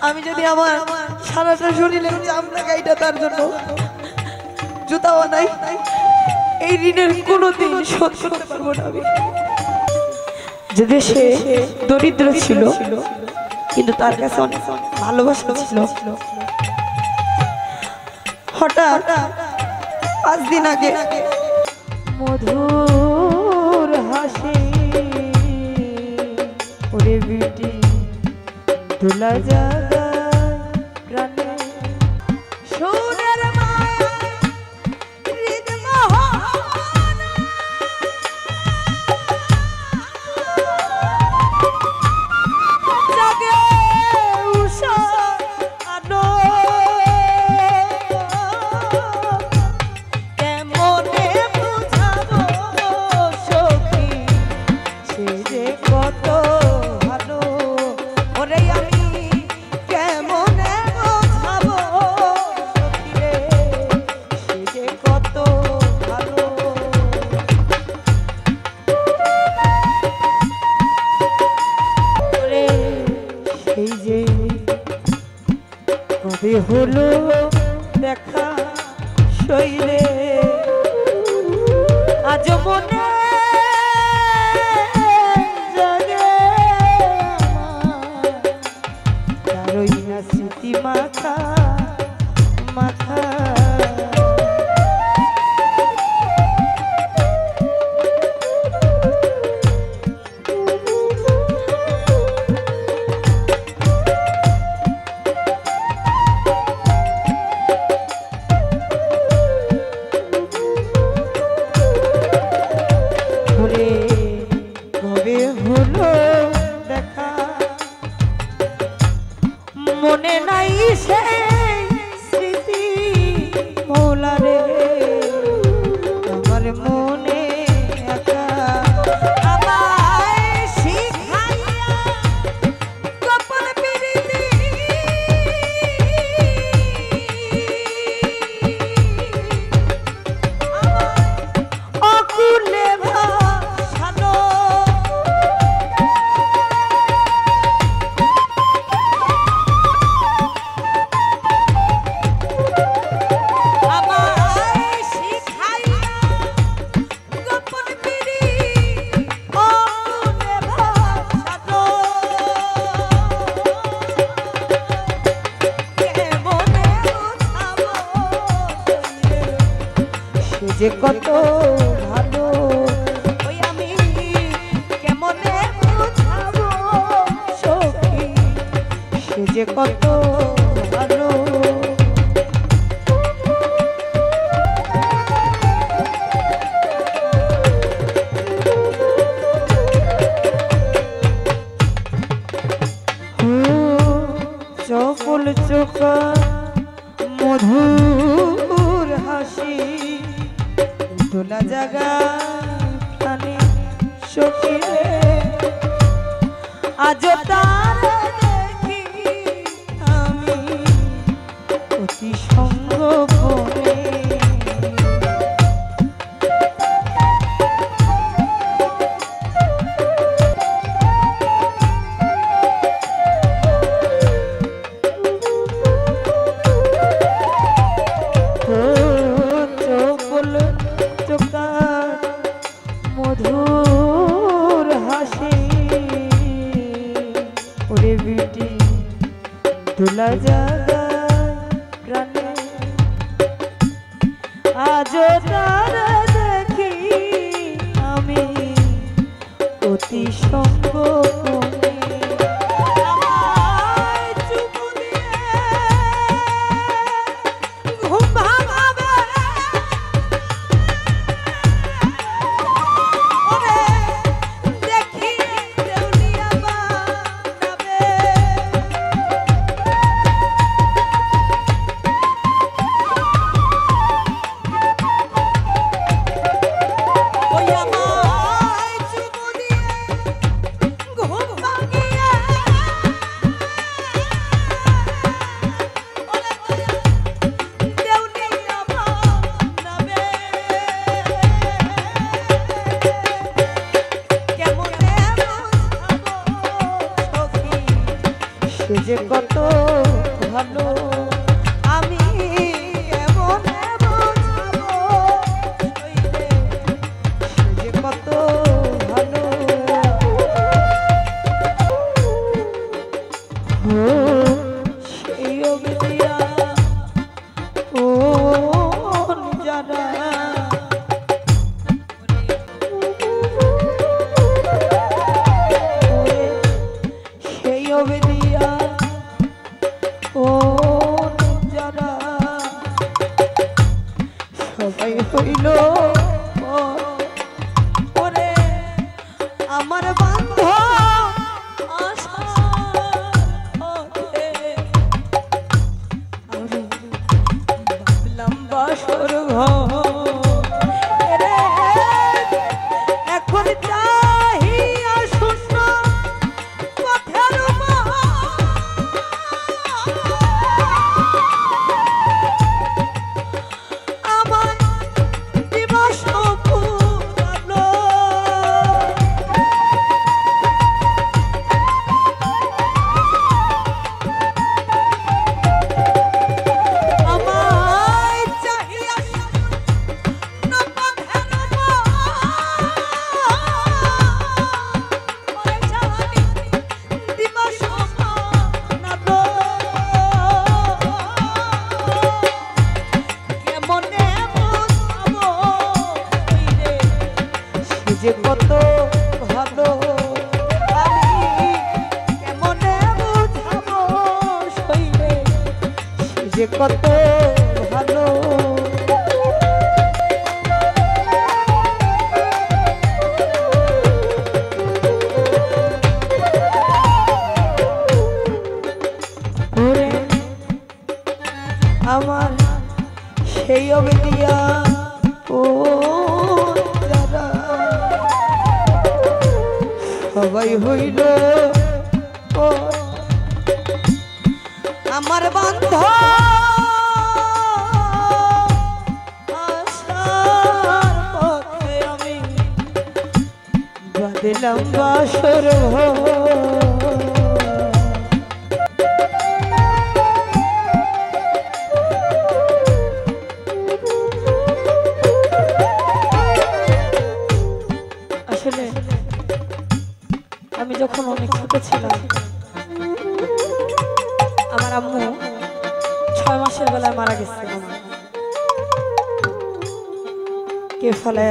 আমি যদি আমার সারাটা শরীরে চামড়া গাইটা তার জন্য জুতা বানাই, এই ঋণের কোনোদিন শোধ করতে পারবো না আমি। যদি সে দরিদ্র ছিল কিন্তু তার কাছে অনেক ভালোবাসা ছিল। হঠাৎ 5 দিন আগে মধুর হাসি ওরে বিটি দুলা জাগা প্রাণে সোনার মায়া হৃদ মোহন জাগে উষা আলো কেমনে বুঝাবো সখী সে যে কত ভালো ওরে আমি কেমনে বুঝাবো সখী রে সে যে কত ভালো ওরে সেই যে কবে হলো দেখা শৈলে আজ মনে জাগে তারই না স্মৃতি মাথা মাথা ধরে কবে হলো দেখা মনে নাই সেই স্মৃতি মৌলা রে আমার মনে একা আমায় শিখাইয়া গোপন প্রীতি অকুলে ভাসানো আমায় শিখাইয়া গোপন প্রীতি অকুলে ভাসানো কেমনে বুঝাবো সে যে কত ভালো ওই আমি কেমনে বুঝাবো সখী সে যে কত ভালো চকল চোখা মধুর হাসি দোলা জাগা প্রাণে সখী রে আজ তার দেখি আমি অতি সঙ্গোপনে চকল চোখা মধুর হাসি ওরে বিটি দুলা জাগা প্রাণে আজ তার দেখি আমি অতি সঙ্গোপনে আমায় চুমু দিয়ে ঘুম ভাঙাবে ওরে দেখি দেউলিয়া বানাবে ওই আমায় চুমু দিয়ে ঘুম কত ভালো আমি কেমন বোঝাবো সে যে কত ভালো সেই অবধিয়া ও যারা সেই অবধিয়া ও যারা সবাই হইল ওরে আমার বান্ধব লম্বা সরঘ এখন চাহিয়া শূন্য পথের আমার দিবস পুরানো যে কত ভালো আমি কেমনে বুঝাবো সইলে সে যে কত ভালো আমার সেই অবধিয়া ও যারা সবাই হইল আমার বান্ধব আশার পথে আমি বাঁধিলাম বাসর আসলে আমি যখন অনেক ছোট ছিলাম আমার আম্মু 6 মাসের বেলায় মারা গেছে কে ফলে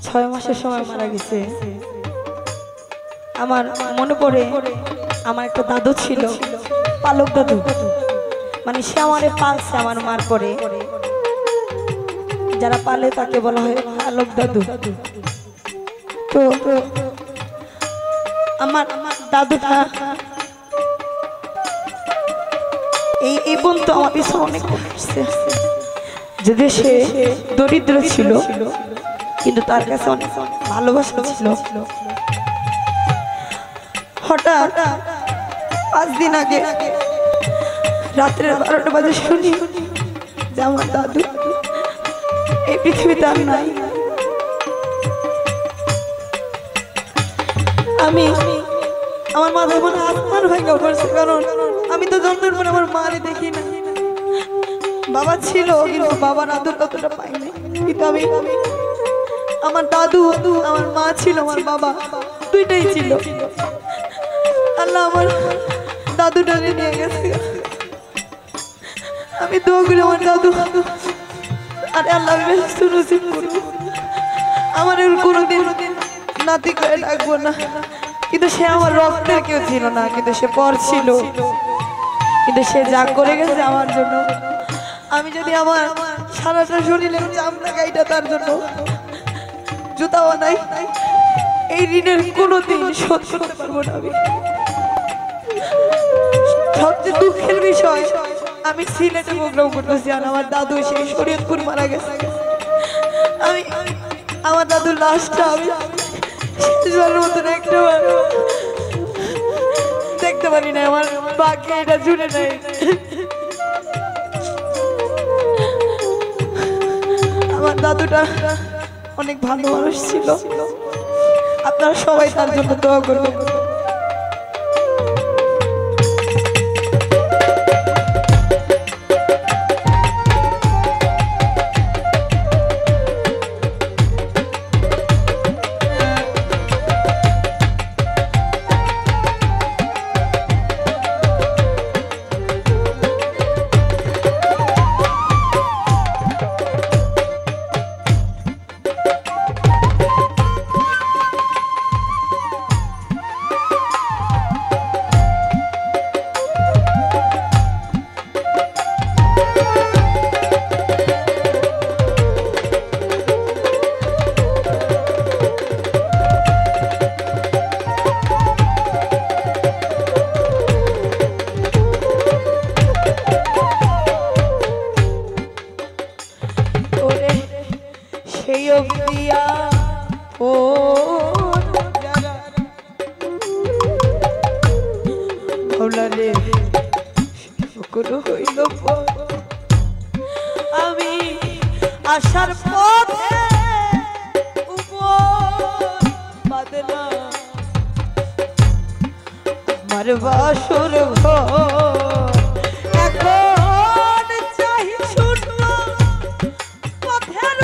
6 মাসের সময় মারা গেছে আমার মনে পড়ে আমার একটা দাদু ছিল পালক দাদু মানে সে আমারে পালছে আমার মার পরে যারা পালে তাকে বলা হয় পালক দাদু তো আমার দাদুটা এই বোন তো আমার পিছনে অনেক করছে যদি সে দরিদ্র ছিল কিন্তু তার কাছে অনেক ভালোবাসা ছিল হঠাৎ 5 দিন আগে রাত্রে 12টা বাজে শুনি যে আমার দাদু এই পৃথিবীতে আর নাই আমি আমার মাথায় মনে আসমান ভেঙে পড়ছে কারণ আমি তো জন্মের পরে আমার মারে দেখি না বাবা ছিল কিন্তু বাবার আদর ততটা পাইনি কিন্তু আমি আমার দাদু আমার মা ছিল আমার বাবা দুইটাই ছিল আল্লাহ আমার দাদুটাকে নিয়ে গেছে আমি দোয়া করি আমার দাদু আরে আল্লাহ নসিব করুন আমার কোনোদিন নাতি করে ডাকবো না কিন্তু সে আমার রক্তের কেউ ছিল না কিন্তু সে পর ছিল কিন্তু সে যা করে গেছে আমার জন্য আমি যদি আমার সারাটা শরীরে চামড়া গাইটা তার জন্য জুতাও নাই এই ঋণের কোনোদিন শোধ করতে পারবো না আমি সবচেয়ে দুঃখের বিষয় আমি সিলেটে প্রোগ্রাম করতেছি আর আমার দাদু সেই শরীয়তপুর মারা গেছে আমি আমার দাদুর লাশটা আমি মতন একটা দেখতে পারি না আমার বাকি এটা জুড়ে নেই আমার দাদুটা অনেক ভালো মানুষ ছিল আপনারা সবাই তার জন্য দোয়া করবেন কোনো হইল আমি আসার পথে বাদলা আমার বাসর ঘর এখন চাই শুনল পথের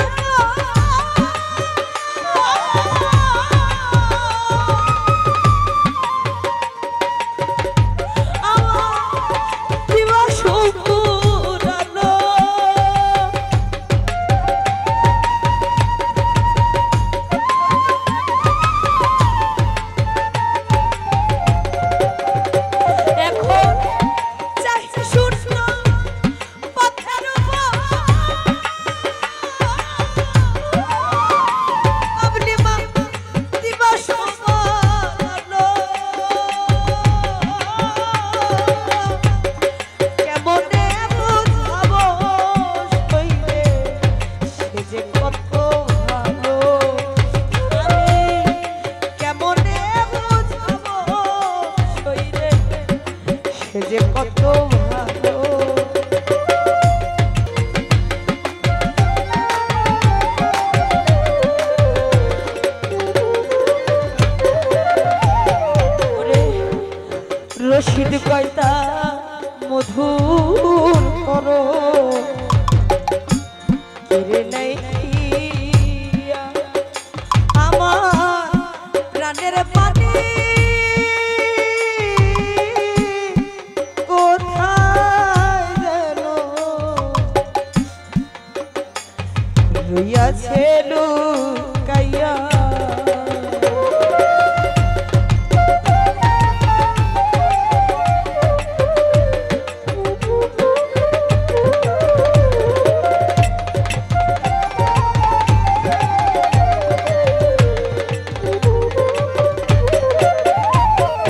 যে কত ভালো রশিদ কয়তা মধুর করো কেড়ে নেই আমার প্রাণের পানি রইয়াছে লুকাইয়া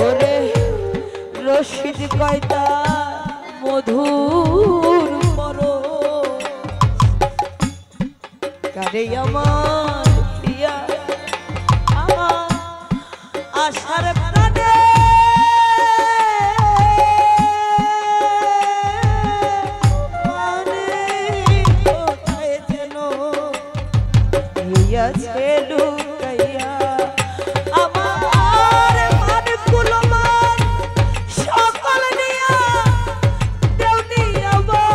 ওরে রশিদ কয়তা মধুর মরো কারে আমার দিয়া আমার আশার প্রাণে মানে কোথায় যেন রইয়াছে লুকাইয়া আমার মান কুলমান সকল নিয়া দেউনি আমার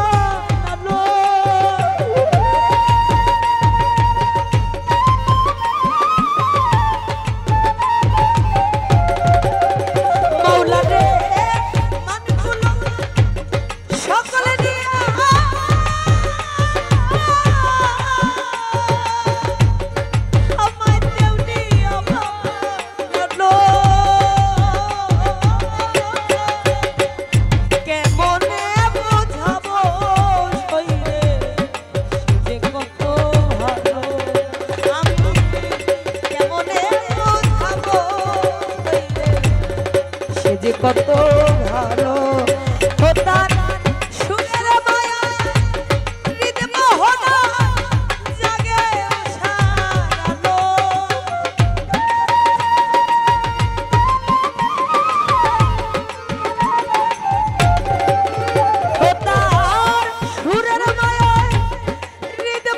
যে কত ভালো তার সুরের মায়া হৃদয় মোহনা জাগে আশার আলো তার সুরের মায়া হৃদয়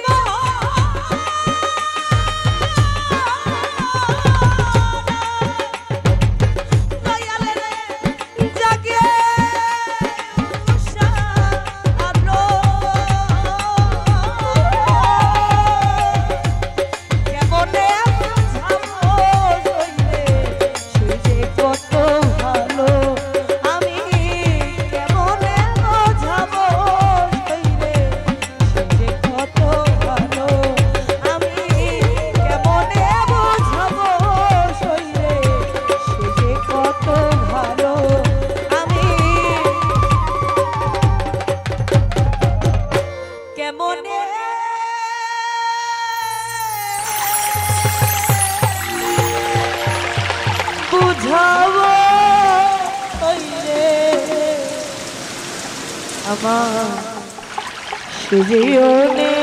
বুঝাবো আমার সে জীবনে